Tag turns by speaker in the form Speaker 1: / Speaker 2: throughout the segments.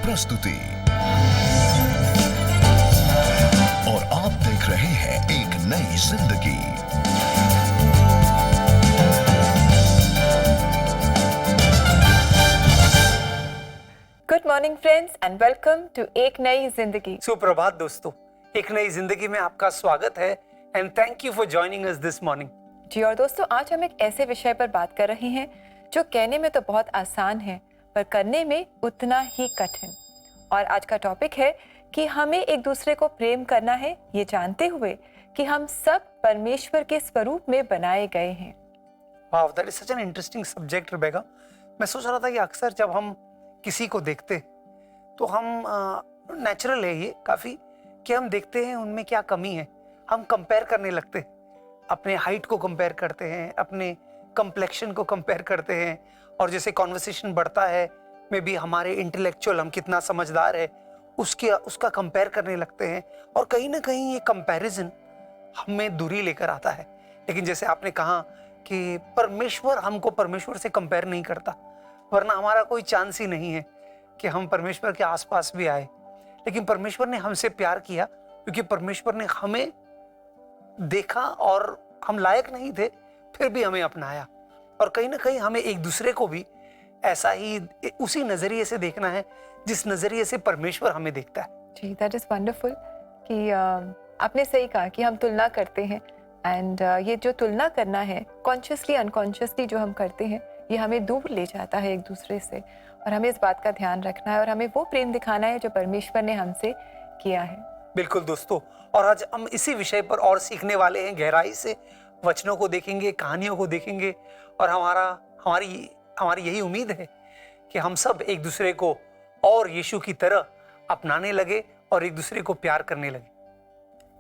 Speaker 1: प्रस्तुति और आप देख रहे हैं एक नई जिंदगी।
Speaker 2: Good morning friends and welcome to एक नई जिंदगी।
Speaker 3: सुप्रभात दोस्तों, एक नई जिंदगी में आपका स्वागत है and thank you for joining us this morning.
Speaker 2: जी और दोस्तों, आज हम एक ऐसे विषय पर बात कर रहे हैं जो कहने में तो बहुत आसान है पर करने में उतना ही कठिन। और आज का टॉपिक है कि हमें एक दूसरे को प्रेम करना है, ये जानते हुए कि हम सब परमेश्वर के स्वरूप में बनाए गए हैं।
Speaker 3: Wow, that is such an interesting subject Rebecca. मैं सोच रहा था कि अक्सर जब हम किसी को देखते तो हम नेचुरल है ये काफी कि हम देखते हैं उनमें क्या कमी है, हम कंपेयर करने लगते हैं, अपने हाइट को कंपेयर करते हैं, अपने कंप्लेक्शन को कंपेयर करते हैं, और जैसे कॉन्वर्सेशन बढ़ता है में भी हमारे इंटेलेक्चुअल हम कितना समझदार है उसका कंपेयर करने लगते हैं, और कहीं ना कहीं ये कंपैरिजन हमें दूरी लेकर आता है। लेकिन जैसे आपने कहा कि परमेश्वर हमको परमेश्वर से कंपेयर नहीं करता, वरना हमारा कोई चांस ही नहीं है कि हम परमेश्वर के आसपास भी आए। लेकिन परमेश्वर ने हमसे प्यार किया क्योंकि परमेश्वर ने हमें देखा और हम लायक नहीं थे, फिर भी हमें अपनाया। और कहीं ना कहीं हमें एक दूसरे को भी ऐसा ही उसी नजरिए से देखना है जिस नजरिए से परमेश्वर हमें देखता है।
Speaker 2: जी, दैट इज वंडरफुल कि आपने सही कहा कि हम तुलना करते हैं एंड ये जो तुलना करना है कॉन्शियसली अनकॉन्शियसली जो हम करते हैं, ये हमें दूर ले जाता है एक दूसरे से। और हमें इस बात का ध्यान रखना है और हमें वो प्रेम दिखाना है जो परमेश्वर ने हमसे किया है।
Speaker 3: बिल्कुल दोस्तों, और आज हम इसी विषय पर और सीखने वाले हैं, गहराई से वचनों को देखेंगे, कहानियों को देखेंगे, और हमारी यही उम्मीद है कि हम सब एक दूसरे को और यीशु की तरह अपनाने लगे और एक दूसरे को प्यार करने लगे।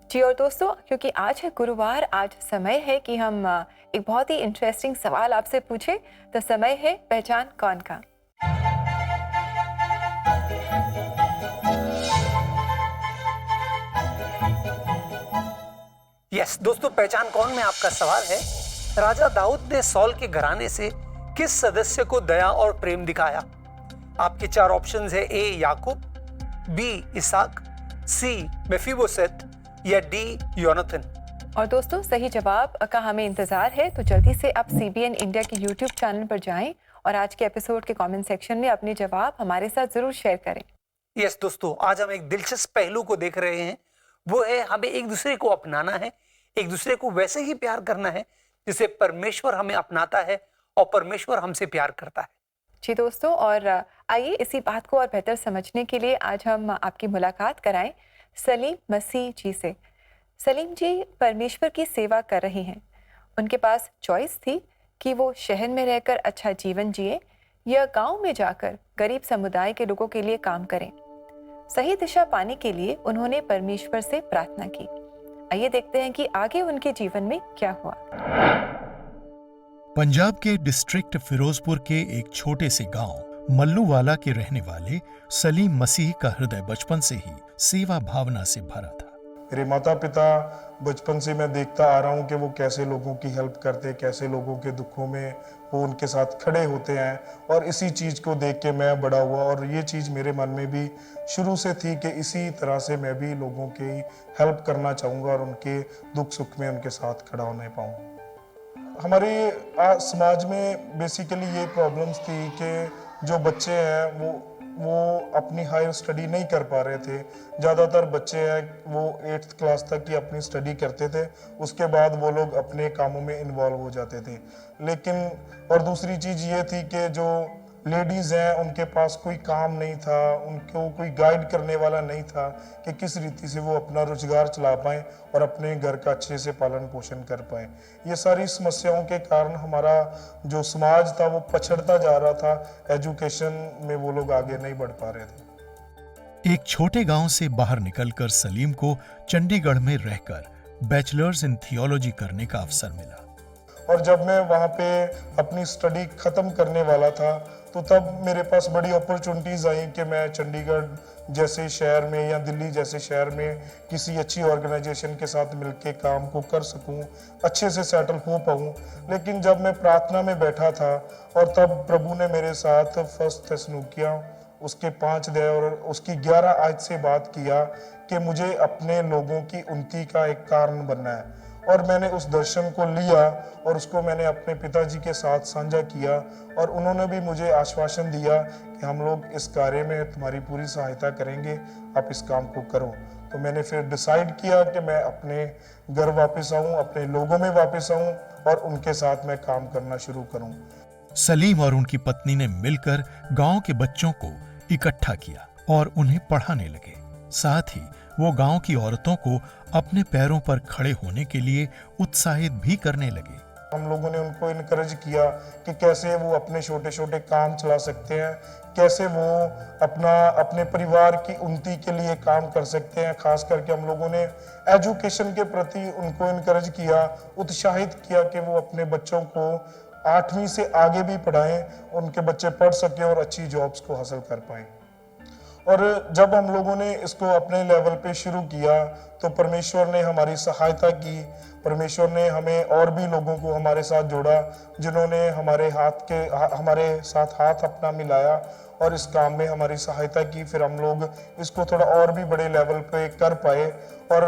Speaker 2: जी और दोस्तों, क्योंकि आज है गुरुवार, आज समय है कि हम एक बहुत ही इंटरेस्टिंग सवाल आपसे पूछे। तो समय है पहचान कौन का।
Speaker 3: यस दोस्तों, पहचान कौन में आपका सवाल है, राजा दाऊद ने सौल के घराने से किस सदस्य को दया और प्रेम दिखाया? आपके चार ऑप्शंस है, ए याकूब, बी इसहाक, सी मेफीबोशेथ या डी योनाथन।
Speaker 2: और दोस्तों, सही जवाब का हमें इंतजार है, तो जल्दी से आप CBN इंडिया के YouTube चैनल पर जाएं और आज के एपिसोड के कमेंट सेक्शन में अपने जवाब हमारे साथ जरूर शेयर करें।
Speaker 3: यस दोस्तों, आज हम एक दिलचस्प पहलू को देख रहे हैं, वो है हमें एक दूसरे को अपनाना है, एक दूसरे को वैसे ही प्यार करना है जिसे परमेश्वर हमें अपनाता है और परमेश्वर हमसे प्यार करता है।
Speaker 2: जी दोस्तों, और आइए इसी बात को और बेहतर समझने के लिए आज हम आपकी मुलाकात कराएं सलीम मसीह जी से। सलीम जी परमेश्वर की सेवा कर रहे हैं। उनके पास चॉइस थी कि वो शहर में रहकर अच्छा जीवन जिए या गांव में जाकर गरीब समुदाय के लोगों के लिए काम करें। सही दिशा पाने के लिए उन्होंने परमेश्वर से प्रार्थना की। आइए देखते हैं कि आगे उनके जीवन में क्या हुआ।
Speaker 4: पंजाब के डिस्ट्रिक्ट फिरोजपुर के एक छोटे से गांव मल्लूवाला के रहने वाले सलीम मसीह का हृदय बचपन से ही सेवा भावना से भरा था।
Speaker 5: मेरे माता पिता बचपन से मैं देखता आ रहा हूँ कि वो कैसे लोगों की हेल्प करते, कैसे लोगों के दुखों में वो उनके साथ खड़े होते हैं, और इसी चीज़ को देख के मैं बड़ा हुआ। और ये चीज़ मेरे मन में भी शुरू से थी कि इसी तरह से मैं भी लोगों की हेल्प करना चाहूँगा और उनके दुख सुख में उनके साथ खड़ा होने पाऊँ। हमारे समाज में बेसिकली ये प्रॉब्लम्स थी कि जो बच्चे हैं वो अपनी हायर स्टडी नहीं कर पा रहे थे। ज़्यादातर बच्चे हैं वो 8th क्लास तक की अपनी स्टडी करते थे, उसके बाद वो लोग अपने कामों में इन्वॉल्व हो जाते थे। लेकिन और दूसरी चीज़ ये थी कि जो लेडीज़ हैं उनके पास कोई काम नहीं था, उनको कोई गाइड करने वाला नहीं था कि किस रीति से वो अपना रोजगार चला पाएँ और अपने घर का अच्छे से पालन पोषण कर पाएँ। ये सारी समस्याओं के कारण हमारा जो समाज था वो पछड़ता जा रहा था, एजुकेशन में वो लोग आगे नहीं बढ़ पा रहे थे।
Speaker 4: एक छोटे गांव से बाहर निकलकर सलीम को चंडीगढ़ में रहकर बैचलर्स इन थियोलॉजी करने का अवसर मिला।
Speaker 5: और जब मैं वहाँ पे अपनी स्टडी ख़त्म करने वाला था तो तब मेरे पास बड़ी अपॉर्चुनिटीज़ आई कि मैं चंडीगढ़ जैसे शहर में या दिल्ली जैसे शहर में किसी अच्छी ऑर्गेनाइजेशन के साथ मिलके काम को कर सकूं, अच्छे से सेटल हो पाऊं। लेकिन जब मैं प्रार्थना में बैठा था और तब प्रभु ने मेरे साथ 1 थिस्सलुनीकियों उसके 5 दे और उसकी 11 आयत से बात किया कि मुझे अपने लोगों की उन्नति का एक कारण बनना है। और मैंने उस दर्शन को लिया और उसको मैंने अपने पिताजी के साथ साझा किया और उन्होंने भी मुझे आश्वासन दिया कि हम लोग इस कार्य में तुम्हारी पूरी सहायता करेंगे, आप इस काम को करो। तो मैंने फिर डिसाइड किया कि मैं अपने घर वापस आऊं, अपने लोगों में वापस आऊं और उनके साथ मैं काम करना शुरू करूं।
Speaker 4: सलीम और उनकी पत्नी ने मिलकर गांव के बच्चों को इकट्ठा किया और उन्हें पढ़ाने लगे। साथ ही वो गांव की औरतों को अपने पैरों पर खड़े होने के लिए उत्साहित भी करने लगे।
Speaker 5: हम लोगों ने उनको इनकरेज किया कि कैसे वो अपने छोटे छोटे काम चला सकते हैं, कैसे वो अपने परिवार की उन्नति के लिए काम कर सकते हैं। खास करके हम लोगों ने एजुकेशन के प्रति उनको इनकरेज किया, उत्साहित किया कि वो अपने बच्चों को 8वीं से आगे भी पढ़ाएं, उनके बच्चे पढ़ सकें और अच्छी जॉब्स को हासिल कर पाएं। और जब हम लोगों ने इसको अपने लेवल पे शुरू किया तो परमेश्वर ने हमारी सहायता की। परमेश्वर ने हमें और भी लोगों को हमारे साथ जोड़ा जिन्होंने हमारे साथ हाथ अपना मिलाया और इस काम में हमारी सहायता की। फिर हम लोग इसको थोड़ा और भी बड़े लेवल पे कर पाए। और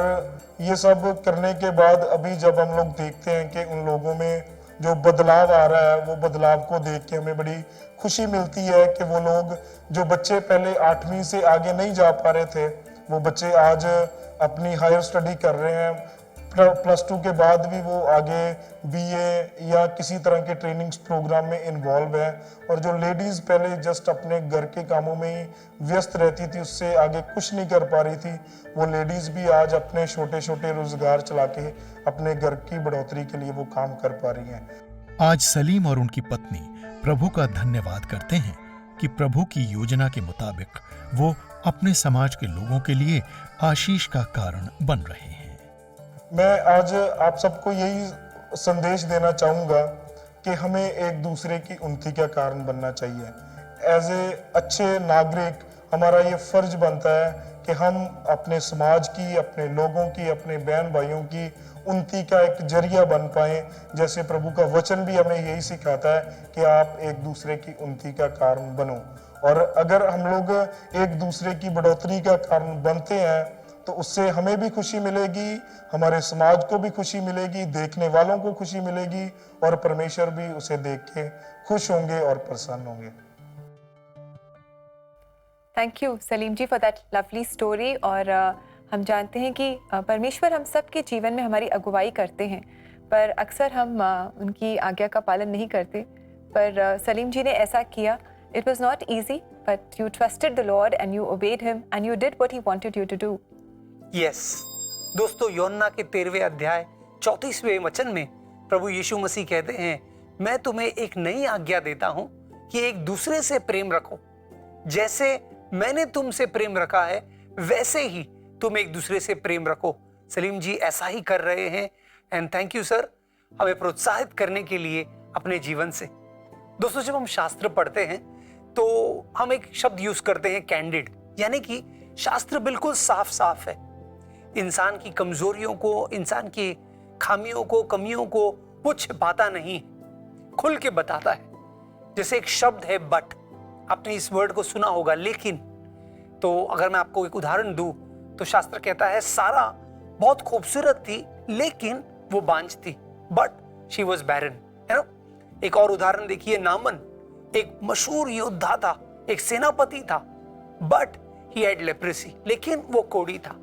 Speaker 5: ये सब करने के बाद अभी जब हम लोग देखते हैं कि उन लोगों में जो बदलाव आ रहा है, वो बदलाव को देख के हमें बड़ी खुशी मिलती है कि वो लोग जो बच्चे पहले 8वीं से आगे नहीं जा पा रहे थे, वो बच्चे आज अपनी हायर स्टडी कर रहे हैं। +2 के बाद भी वो आगे BA या किसी तरह के ट्रेनिंग्स प्रोग्राम में इन्वॉल्व है। और जो लेडीज पहले जस्ट अपने घर के कामों में ही व्यस्त रहती थी, उससे आगे कुछ नहीं कर पा रही थी, वो लेडीज भी आज अपने छोटे छोटे रोजगार चला के अपने घर की बढ़ोतरी के लिए वो काम कर पा रही हैं।
Speaker 4: आज सलीम और उनकी पत्नी प्रभु का धन्यवाद करते हैं कि प्रभु की योजना के मुताबिक वो अपने समाज के लोगों के लिए आशीष का कारण बन रहे हैं।
Speaker 5: मैं आज आप सबको यही संदेश देना चाहूँगा कि हमें एक दूसरे की उन्नति का कारण बनना चाहिए। एज ए अच्छे नागरिक हमारा ये फर्ज बनता है कि हम अपने समाज की, अपने लोगों की, अपने बहन भाइयों की उन्नति का एक जरिया बन पाए। जैसे प्रभु का वचन भी हमें यही सिखाता है कि आप एक दूसरे की उन्नति का कारण बनो। और अगर हम लोग एक दूसरे की बढ़ोतरी का कारण बनते हैं तो उससे हमें भी खुशी मिलेगी, हमारे समाज को भी खुशी मिलेगी, देखने वालों को खुशी मिलेगी और परमेश्वर भी उसे देख के खुश होंगे और प्रसन्न होंगे।
Speaker 2: Thank you Salim ji for that lovely story. और हम जानते हैं कि परमेश्वर हम सब के जीवन में हमारी अगुवाई करते हैं, पर अक्सर हम उनकी आज्ञा का पालन नहीं करते। पर सलीम जी ने ऐसा किया। It was not easy, but you trusted the lord and you obeyed him and you did what he wanted you to do.
Speaker 3: Yes दोस्तों, यूहन्ना के 13वें अध्याय 34वें वचन में प्रभु यीशु मसीह कहते हैं, मैं तुम्हें एक नई आज्ञा देता हूं कि एक दूसरे से प्रेम रखो। जैसे मैंने तुमसे प्रेम रखा है वैसे ही तुम एक दूसरे से प्रेम रखो। सलीम जी ऐसा ही कर रहे हैं एंड थैंक यू सर, हमें प्रोत्साहित करने के लिए अपने जीवन से। दोस्तों, जब हम शास्त्र पढ़ते हैं तो हम एक शब्द यूज करते हैं कैंडिड, यानी कि शास्त्र बिल्कुल साफ साफ है। इंसान की कमजोरियों को, इंसान की खामियों को, कमियों को वो छिपाता नहीं, खुल के बताता है। जैसे एक शब्द है बट, आपने इस वर्ड को सुना होगा, लेकिन। तो अगर मैं आपको एक उदाहरण दूं तो शास्त्र कहता है सारा बहुत खूबसूरत थी लेकिन वो बांझ थी, बट शी वॉज बैरन, है ना। एक और उदाहरण देखिए, नामन एक मशहूर योद्धा था, एक सेनापति था, बट ही हैड लेप्रेसी, लेकिन वो कोढ़ी था।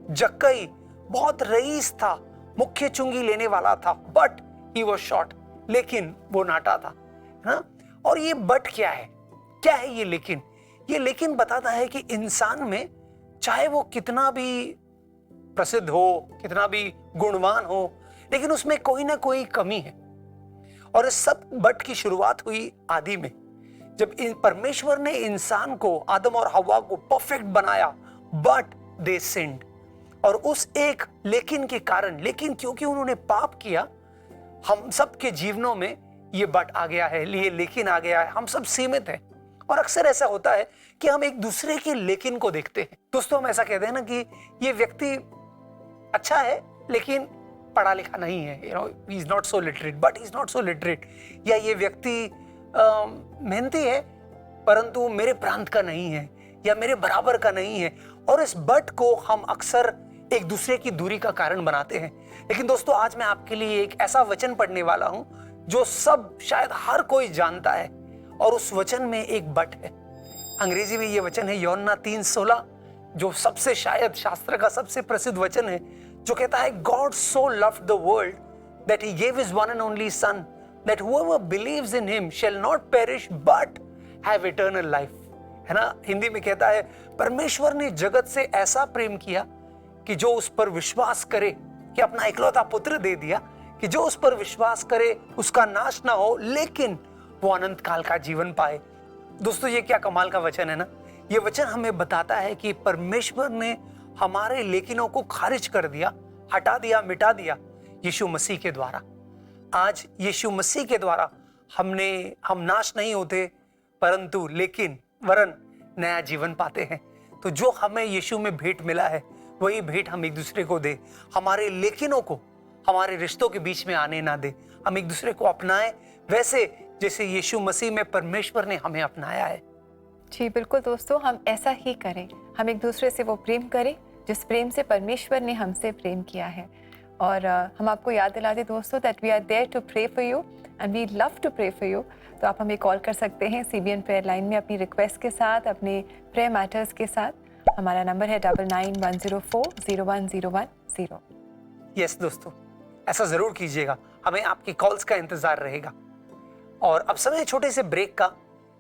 Speaker 3: जक्कई बहुत रईस था, मुख्य चुंगी लेने वाला था, बट ही वाज शॉर्ट, लेकिन वो नाटा था, है ना। और ये बट क्या है, क्या है ये लेकिन? ये लेकिन बताता है कि इंसान में चाहे वो कितना भी प्रसिद्ध हो, कितना भी गुणवान हो, लेकिन उसमें कोई ना कोई कमी है। और इस सब बट की शुरुआत हुई आदि में, जब परमेश्वर ने इंसान को, आदम और हव्वा को परफेक्ट बनाया, बट दे सिन्ड। और उस एक लेकिन के कारण, लेकिन क्योंकि उन्होंने पाप किया, हम सब के जीवनों में ये बट आ गया है, ये लेकिन आ गया है, हम सब सीमित हैं। और अक्सर ऐसा होता है कि हम एक दूसरे के लेकिन को देखते हैं। दोस्तों, हम ऐसा कहते हैं ना कि ये व्यक्ति अच्छा है लेकिन पढ़ा लिखा नहीं है, you know, he is not so literate, but he is not so literate. या ये व्यक्ति मेहनती है परंतु मेरे प्रांत का नहीं है, या मेरे बराबर का नहीं है, और इस बट को हम अक्सर एक दूसरे की दूरी का कारण बनाते हैं। लेकिन दोस्तों, आज मैं आपके लिए एक ऐसा वचन पढ़ने वाला हूं जो सब शायद हर कोई जानता है, और उस वचन में एक बट है। अंग्रेजी में ये वचन है यूहन्ना 3:16, जो सबसे शायद शास्त्र का सबसे प्रसिद्ध वचन है, जो कहता है God so loved the world that he gave his one and only son that whoever believes in him shall not perish but have eternal life. है ना, हिंदी में कहता है परमेश्वर ने जगत से ऐसा प्रेम किया कि जो उस पर विश्वास करे, कि अपना इकलौता पुत्र दे दिया, कि जो उस पर विश्वास करे उसका नाश ना हो लेकिन वो अनंत काल का जीवन पाए। दोस्तों, ये क्या कमाल का वचन है ना। ये वचन हमें बताता है कि परमेश्वर ने हमारे लेखनों को खारिज कर दिया, हटा दिया, मिटा दिया यीशु मसीह के द्वारा। आज यीशु मसीह के द्वारा हम नाश नहीं होते, परंतु लेकिन वरन नया जीवन पाते हैं। तो जो हमें यीशु में भेंट मिला है, वही भेंट हम एक दूसरे को दे। हमारे लेखनों को हमारे रिश्तों के बीच में आने ना दे। हम एक दूसरे को अपनाएं वैसे जैसे यीशु मसीह में परमेश्वर ने हमें अपनाया है।
Speaker 2: जी बिल्कुल दोस्तों, हम ऐसा ही करें। हम एक दूसरे से वो प्रेम करें जिस प्रेम से परमेश्वर ने हमसे प्रेम किया है। और हम आपको याद दिला दें दोस्तों that we are there to pray for you and we love to pray for you. तो आप हमें कॉल कर सकते हैं CBN प्रेयर लाइन में अपनी रिक्वेस्ट के साथ, अपने प्रेयर मैटर्स के साथ। हमारा नंबर है 9910401010।
Speaker 3: यस दोस्तों, ऐसा जरूर कीजिएगा, हमें आपकी कॉल्स का इंतजार रहेगा। और अब समय है छोटे से ब्रेक का,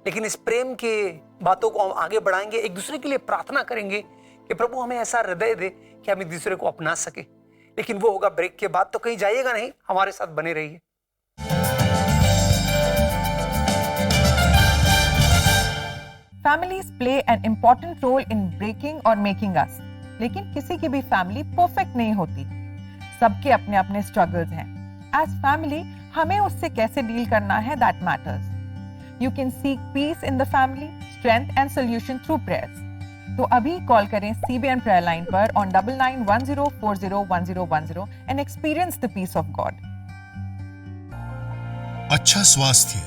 Speaker 3: लेकिन इस प्रेम के बातों को हम आगे बढ़ाएंगे, एक दूसरे के लिए प्रार्थना करेंगे कि प्रभु हमें ऐसा हृदय दे कि हम एक दूसरे को अपना सके। लेकिन वो होगा ब्रेक के बाद, तो कहीं जाइएगा नहीं, हमारे साथ बने रहिए।
Speaker 6: Families play an important role in breaking or making us. लेकिन किसी की भी फैमिली परफेक्ट नहीं होती। सबके अपने अपने स्ट्रगल्स हैं। एज फैमिली हमें उससे कैसे डील करना है that matters. You can seek peace in the family, strength and solution through prayers. तो अभी कॉल करें CBN प्रेयर लाइन पर on 9910401010 and experience the peace of God.
Speaker 4: अच्छा स्वास्थ्य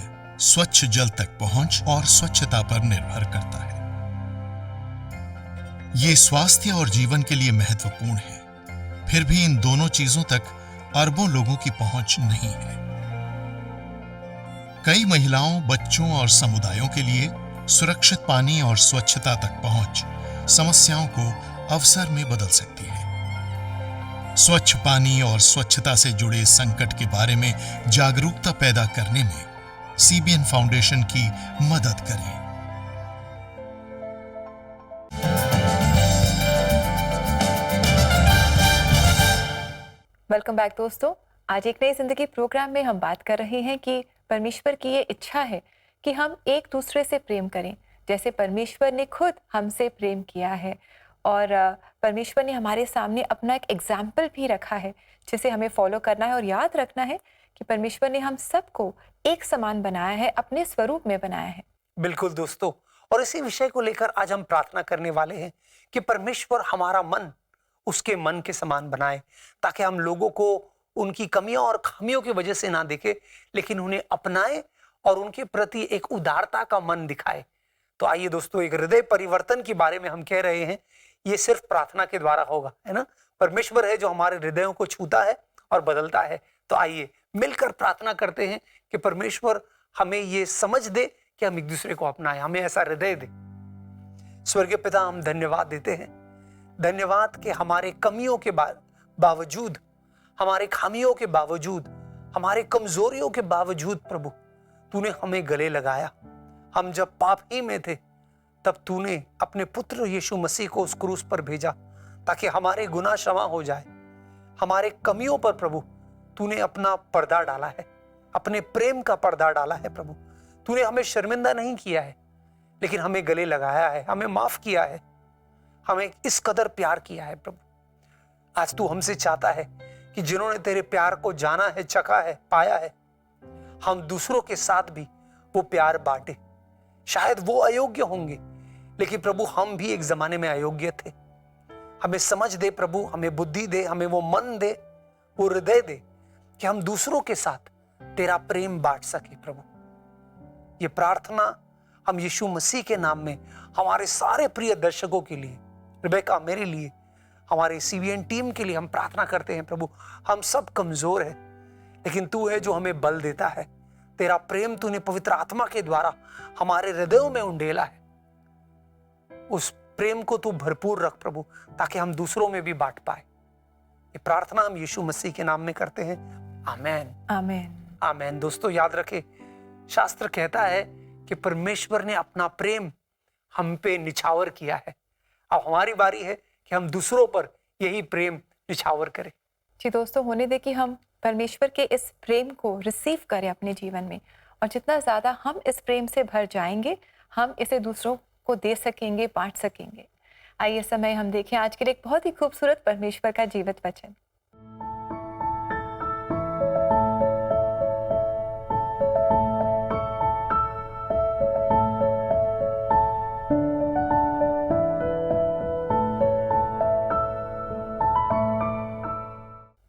Speaker 4: स्वच्छ जल तक पहुंच और स्वच्छता पर निर्भर करता है। ये स्वास्थ्य और जीवन के लिए महत्वपूर्ण है। फिर भी इन दोनों चीजों तक अरबों लोगों की पहुंच नहीं है। कई महिलाओं, बच्चों और समुदायों के लिए सुरक्षित पानी और स्वच्छता तक पहुंच समस्याओं को अवसर में बदल सकती है। स्वच्छ पानी और स्वच्छता से जुड़े संकट के बारे में जागरूकता पैदा करने में CBN फाउंडेशन की मदद करें।
Speaker 2: वेलकम बैक दोस्तों। आज एक नई जिंदगी प्रोग्राम में हम बात कर रहे हैं कि परमेश्वर की ये इच्छा है कि हम एक दूसरे से प्रेम करें जैसे परमेश्वर ने खुद हमसे प्रेम किया है। और परमेश्वर ने हमारे सामने अपना एक एग्जाम्पल भी रखा है जिसे हमें फॉलो करना है। और याद रखना है कि परमेश्वर ने हम सबको एक समान बनाया है, अपने स्वरूप में बनाया है।
Speaker 3: बिल्कुल दोस्तों, और इसी विषय को लेकर आज हम प्रार्थना करने वाले हैं कि परमेश्वर हमारा मन उसके मन के समान बनाए, ताकि हम लोगों को उनकी कमियों और खामियों की वजह से ना देखे, लेकिन उन्हें अपनाए और उनके प्रति एक उदारता का मन दिखाए। तो आइए दोस्तों, एक हृदय परिवर्तन के बारे में हम कह रहे हैं, ये सिर्फ प्रार्थना के द्वारा होगा, है ना। परमेश्वर है जो हमारे हृदयों को छूता है और बदलता है। तो आइए मिलकर प्रार्थना करते हैं कि परमेश्वर हमें ये समझ दे कि हम एक दूसरे को अपनाएं, हमें ऐसा हृदय दे। स्वर्गीय पिता, हम धन्यवाद देते हैं, धन्यवाद कि हमारे कमियों के बावजूद, हमारे खामियों के बावजूद, हमारे कमजोरियों के बावजूद प्रभु तूने हमें गले लगाया। हम जब पापी में थे तब तूने अपने पुत्र यीशु मसीह को उस क्रूस पर भेजा ताकि हमारे गुनाह क्षमा हो जाए। हमारे कमियों पर प्रभु तूने अपना पर्दा डाला है, अपने प्रेम का पर्दा डाला है। प्रभु तूने हमें शर्मिंदा नहीं किया है, लेकिन हमें गले लगाया है, हमें माफ किया है, हमें इस कदर प्यार किया है। प्रभु आज तू हमसे चाहता है कि जिन्होंने तेरे प्यार को जाना है, चखा है, पाया है, हम दूसरों के साथ भी वो प्यार बांटे। शायद वो अयोग्य होंगे, लेकिन प्रभु हम भी एक जमाने में अयोग्य थे। हमें समझ दे प्रभु, हमें बुद्धि दे, हमें वो मन दे, वो हृदय दे कि हम दूसरों के साथ तेरा प्रेम बांट सके। प्रभु ये प्रार्थना हम यीशु मसीह के नाम में हमारे सारे प्रिय दर्शकों के लिए, रिबेका मेरे लिए, हमारे CBN टीम के लिए हम प्रार्थना करते हैं प्रभु। हम सब कमजोर हैं, लेकिन तू है जो हमें बल देता है। तेरा प्रेम तूने पवित्र आत्मा के द्वारा हमारे हृदयों में उंडेला है। उस प्रेम को तू भरपूर रख प्रभु, ताकि हम दूसरों में भी बांट पाए। ये प्रार्थना हम यीशु मसीह के नाम में करते हैं, आमेन
Speaker 2: आमेन।
Speaker 3: आमेन। दोस्तों याद रखें, शास्त्र कहता है कि परमेश्वर ने अपना प्रेम हम पे निछावर किया है। अब हमारी बारी है कि हम दूसरों पर यही प्रेम निछावर करें।
Speaker 2: जी दोस्तों, होने दे कि हम परमेश्वर के इस प्रेम को रिसीव करें अपने जीवन में, और जितना ज़्यादा हम इस प्रेम से भर जाएंगे, हम इसे दूसरों को दे सकेंगे, बांट सकेंगे। आइए समय हम देखें आज के लिए एक बहुत ही खूबसूरत परमेश्वर का जीवित वचन।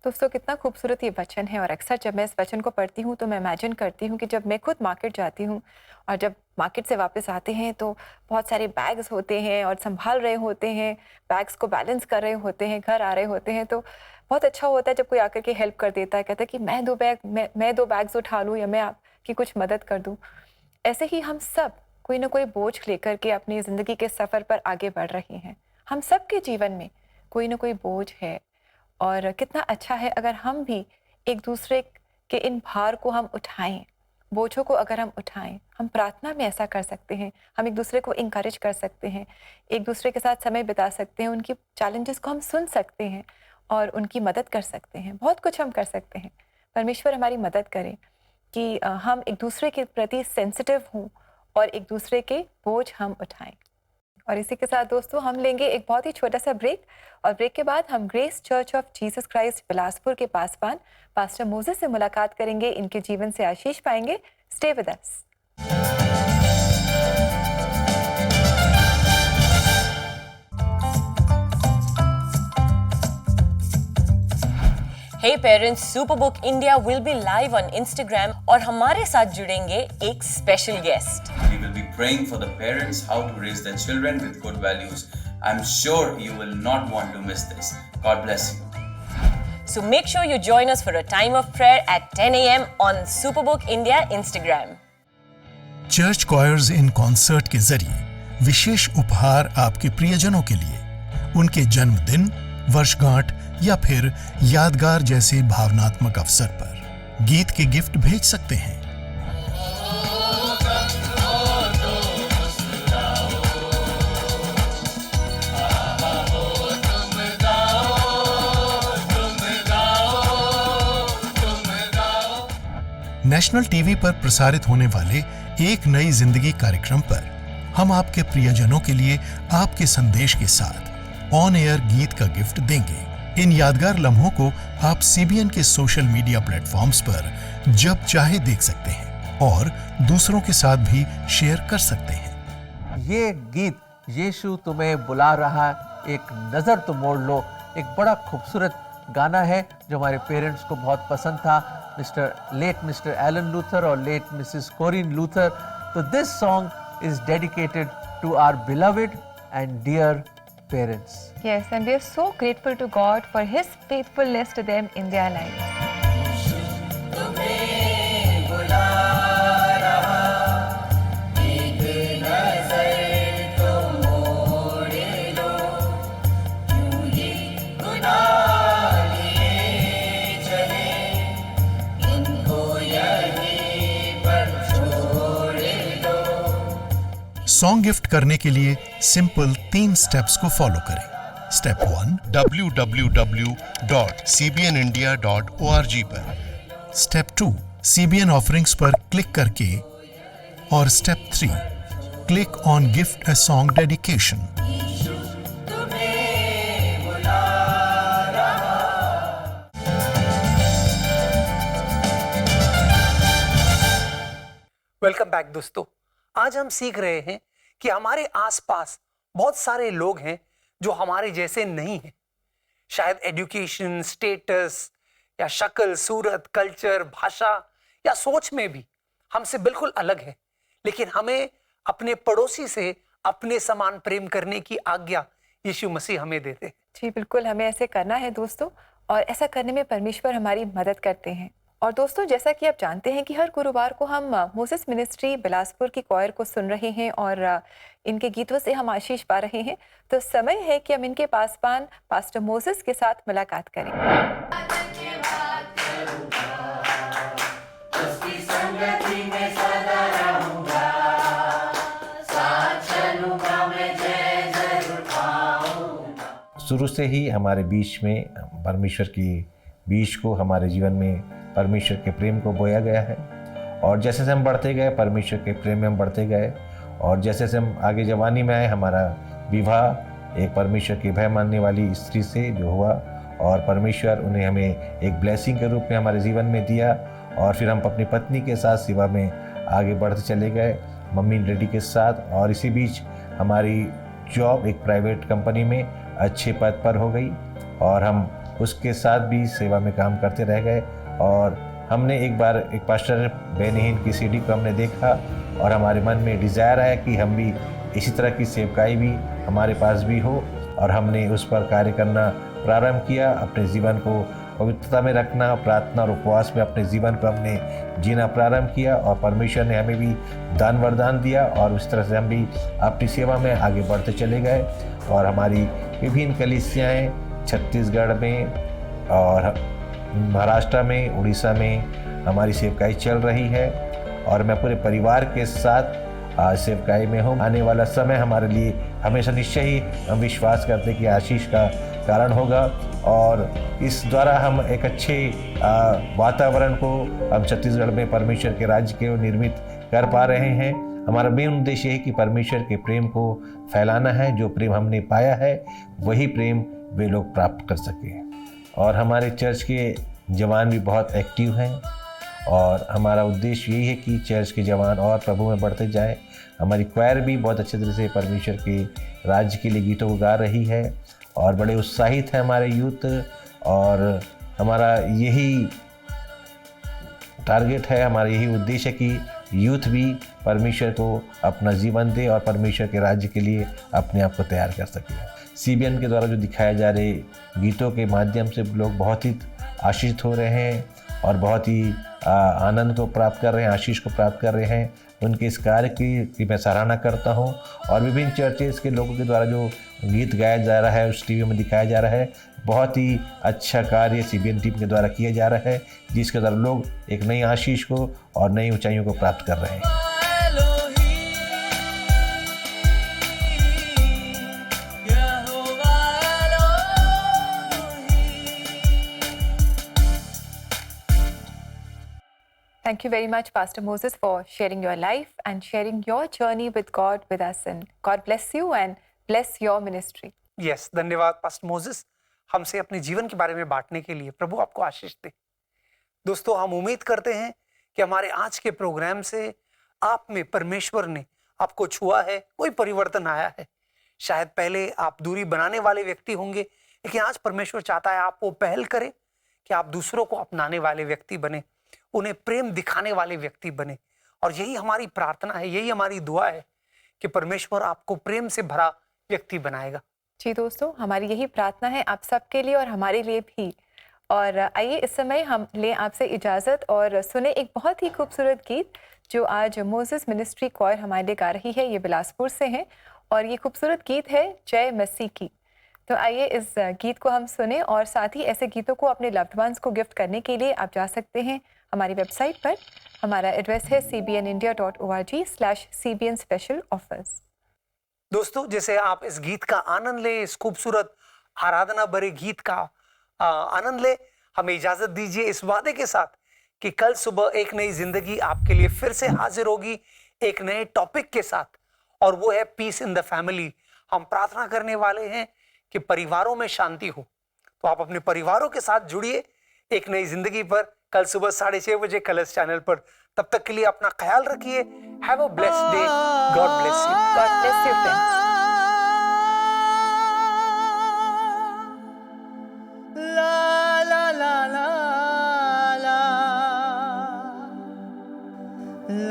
Speaker 2: दोस्तों, कितना खूबसूरत ये वचन है। और अक्सर जब मैं इस वचन को पढ़ती हूँ तो मैं इमेजिन करती हूँ कि जब मैं खुद मार्केट जाती हूँ और जब मार्केट से वापस आते हैं तो बहुत सारे बैग्स होते हैं और संभाल रहे होते हैं, बैग्स को बैलेंस कर रहे होते हैं, घर आ रहे होते हैं। तो बहुत अच्छा होता है जब कोई आकर के हेल्प कर देता है, कहता है कि मैं दो बैग्स उठा लूँ या मैं आपकी कुछ मदद कर दूँ। ऐसे ही हम सब कोई ना कोई बोझ लेकर के अपनी ज़िंदगी के सफ़र पर आगे बढ़ रहे हैं। हम सब के जीवन में कोई ना कोई बोझ है, और कितना अच्छा है अगर हम भी एक दूसरे के इन भार को हम उठाएं, बोझों को अगर हम उठाएं। हम प्रार्थना में ऐसा कर सकते हैं, हम एक दूसरे को इंकरेज कर सकते हैं, एक दूसरे के साथ समय बिता सकते हैं, उनकी चैलेंजेस को हम सुन सकते हैं और उनकी मदद कर सकते हैं। बहुत कुछ हम कर सकते हैं। परमेश्वर हमारी मदद करे कि हम एक दूसरे के प्रति सेंसिटिव हों और एक दूसरे के बोझ हम उठाएं। और इसी के साथ दोस्तों हम लेंगे एक बहुत ही छोटा सा ब्रेक, और ब्रेक के बाद हम grace church of Jesus Christ Bilaspur के पासवान पास्टर मोजेस से मुलाकात करेंगे। इनके जीवन से आशीष पाएंगे। Stay with us.
Speaker 7: Hey parents, Superbook India will be live on Instagram और हमारे साथ जुड़ेंगे एक special guest.
Speaker 8: We will be praying for the parents how to raise their children with good values. I'm sure you will not want to miss this. God bless you.
Speaker 7: So make sure you join us for a time of prayer at 10 a.m. on Superbook India Instagram.
Speaker 4: Church choirs in concert के जरिए विशेष उपहार आपके प्रियजनों के लिए, उनके जन्मदिन, वर्षगांठ या फिर यादगार जैसे भावनात्मक अवसर पर गीत के गिफ्ट भेज सकते हैं। नेशनल टीवी पर प्रसारित होने वाले एक नई जिंदगी कार्यक्रम पर हम आपके प्रियजनों के लिए आपके संदेश के साथ ऑन एयर गीत का गिफ्ट देंगे। इन यादगार लम्हों को आप CBN के सोशल मीडिया प्लेटफॉर्म्स पर जब चाहे देख सकते हैं और दूसरों के साथ भी शेयर कर सकते हैं।
Speaker 9: ये गीत यीशु तुम्हें बुला रहा, एक नज़र तो मोड़ लो, एक बड़ा खूबसूरत गाना है जो हमारे पेरेंट्स को बहुत पसंद था, लेट मिस्टर एलन लूथर और लेट मिसेस कोरिन लूथर। तो this song is dedicated to our beloved and dear parents.
Speaker 2: Yes, and we are so grateful to God for His faithfulness to them in their lives.
Speaker 4: Song gift करने के लिए simple 3 steps को follow करें। Step 1, www.cbnindia.org पर। Step 2, CBN offerings पर click करके, और step 3, click on gift a song dedication.
Speaker 3: Welcome back दोस्तों। आज हम सीख रहे हैं कि हमारे आसपास बहुत सारे लोग हैं जो हमारे जैसे नहीं हैं। शायद एजुकेशन, स्टेटस या शक्ल, सूरत, कल्चर, भाषा या सोच में भी हमसे बिल्कुल अलग है, लेकिन हमें अपने पड़ोसी से अपने समान प्रेम करने की आज्ञा यीशु मसीह हमें देते हैं।
Speaker 2: जी बिल्कुल, हमें ऐसे करना है दोस्तों, और ऐसा करने में परमेश्वर हमारी मदद करते हैं। और दोस्तों, जैसा कि आप जानते हैं कि हर गुरुवार को हम मोसेस मिनिस्ट्री बिलासपुर की कॉयर को सुन रहे हैं और इनके गीतों से हम आशीष पा रहे हैं। तो समय है कि हम इनके पासवान पास्टर मोसेस के साथ मुलाकात करें।
Speaker 10: शुरू से ही हमारे बीच में परमेश्वर की बीज को हमारे जीवन में परमेश्वर के प्रेम को बोया गया है, और जैसे जैसे हम बढ़ते गए परमेश्वर के प्रेम में हम बढ़ते गए, और जैसे जैसे हम आगे जवानी में आए हमारा विवाह एक परमेश्वर की भय मानने वाली स्त्री से जो हुआ, और परमेश्वर उन्हें हमें एक ब्लेसिंग के रूप में हमारे जीवन में दिया, और फिर हम अपनी पत्नी के साथ सेवा में आगे बढ़ते चले गए मम्मी डैडी के साथ। और इसी बीच हमारी जॉब एक प्राइवेट कंपनी में अच्छे पद पर हो गई, और हम उसके साथ भी सेवा में काम करते रह गए। और हमने एक बार एक पास्टर बेनिहीन की सीडी को हमने देखा, और हमारे मन में डिज़ायर आया कि हम भी इसी तरह की सेवकाई भी हमारे पास भी हो, और हमने उस पर कार्य करना प्रारंभ किया। अपने जीवन को पवित्रता में रखना, प्रार्थना और उपवास में अपने जीवन को हमने जीना प्रारंभ किया, और परमेश्वर ने हमें भी दान वरदान दिया, और उस तरह से हम भी अपनी सेवा में आगे बढ़ते चले गए। और हमारी विभिन्न कलीसियाएँ छत्तीसगढ़ में और महाराष्ट्र में, उड़ीसा में हमारी सेवकाई चल रही है, और मैं पूरे परिवार के साथ आज सेवकाई में हूँ। आने वाला समय हमारे लिए हमेशा निश्चय ही हम विश्वास करते कि आशीष का कारण होगा, और इस द्वारा हम एक अच्छे वातावरण को हम छत्तीसगढ़ में परमेश्वर के राज्य के निर्मित कर पा रहे हैं। हमारा मेन उद्देश्य है कि परमेश्वर के प्रेम को फैलाना है। जो प्रेम हमने पाया है वही प्रेम वे लोग प्राप्त कर सके। और हमारे चर्च के जवान भी बहुत एक्टिव हैं, और हमारा उद्देश्य यही है कि चर्च के जवान और प्रभु में बढ़ते जाएं। हमारी क्वायर भी बहुत अच्छे तरह से परमेश्वर के राज्य के लिए गीतों को गा रही है, और बड़े उत्साहित है हमारे यूथ, और हमारा यही टारगेट है, हमारा यही उद्देश्य है कि यूथ भी परमेश्वर को अपना जीवन दे और परमेश्वर के राज्य के लिए अपने आप को तैयार कर सके। सीबीएन के द्वारा जो दिखाए जा रहे गीतों के माध्यम से लोग बहुत ही आशीषित हो रहे हैं, और बहुत ही आनंद को प्राप्त कर रहे हैं, आशीष को प्राप्त कर रहे हैं। उनके इस कार्य की मैं सराहना करता हूं। और विभिन्न चर्चेस के लोगों के द्वारा जो गीत गाया जा रहा है, उस टीवी में दिखाया जा रहा है, बहुत ही अच्छा कार्य सीबीएन टीम के द्वारा किया जा रहा है, जिसके द्वारा लोग एक नई आशीष को और नई ऊंचाइयों को प्राप्त कर रहे हैं।
Speaker 2: Thank you very much, Pastor Moses, for sharing your life and sharing your journey with God with us. And God bless you and bless your ministry.
Speaker 3: Yes, धन्यवाद पास्टर मोसेस, हमसे अपने जीवन के बारे में बांटने के लिए। प्रभु आपको आशीष दे। दोस्तों, हम उम्मीद करते हैं कि हमारे आज के प्रोग्राम से आप में परमेश्वर ने आपको छुआ है, कोई परिवर्तन आया है। शायद पहले आप दूरी बनाने वाले व्यक्ति होंगे, लेकिन आज परमेश्वर चाहता है आप वो पहल करें कि आप दूसरों को अपनाने वाले व्यक्ति बने, उन्हें प्रेम दिखाने वाले व्यक्ति बने। और यही हमारी प्रार्थना है, यही हमारी दुआ है कि परमेश्वर आपको प्रेम से भरा व्यक्ति बनाएगा।
Speaker 2: जी दोस्तों, हमारी यही प्रार्थना है आप सबके लिए और हमारे लिए भी। और आइए इस समय हम लें आपसे इजाज़त और सुने एक बहुत ही खूबसूरत गीत जो आज मोसेस मिनिस्ट्री कॉयर हमारे लिए गा रही है। ये बिलासपुर से हैं और ये खूबसूरत गीत है जय मसीह की। तो आइए इस गीत को हम सुने, और साथ ही ऐसे गीतों को अपने लव्ड वंस को गिफ्ट करने के लिए आप जा सकते हैं हमारी वेबसाइट पर। हमारा एड्रेस है cbnindia.org/cbn special offers।
Speaker 3: दोस्तों, जैसे आप इस गीत का आनंद ले, इस खूबसूरत आराधना भरे गीत का आनंद ले, हमें इजाजत दीजिए इस वादे के साथ कि कल सुबह एक नई जिंदगी आपके लिए फिर से हाजिर होगी एक नए टॉपिक के साथ, और वो है पीस इन द फैमिली। हम प्रार्थना करने वाले हैं कि परिवारों में शांति हो। तो आप अपने परिवारों के साथ जुड़िए एक नई जिंदगी पर कल सुबह 6:30 बजे कलर्स चैनल पर। तब तक के लिए अपना ख्याल रखिए। Have a blessed day. God bless you.
Speaker 2: God bless you friends.
Speaker 11: la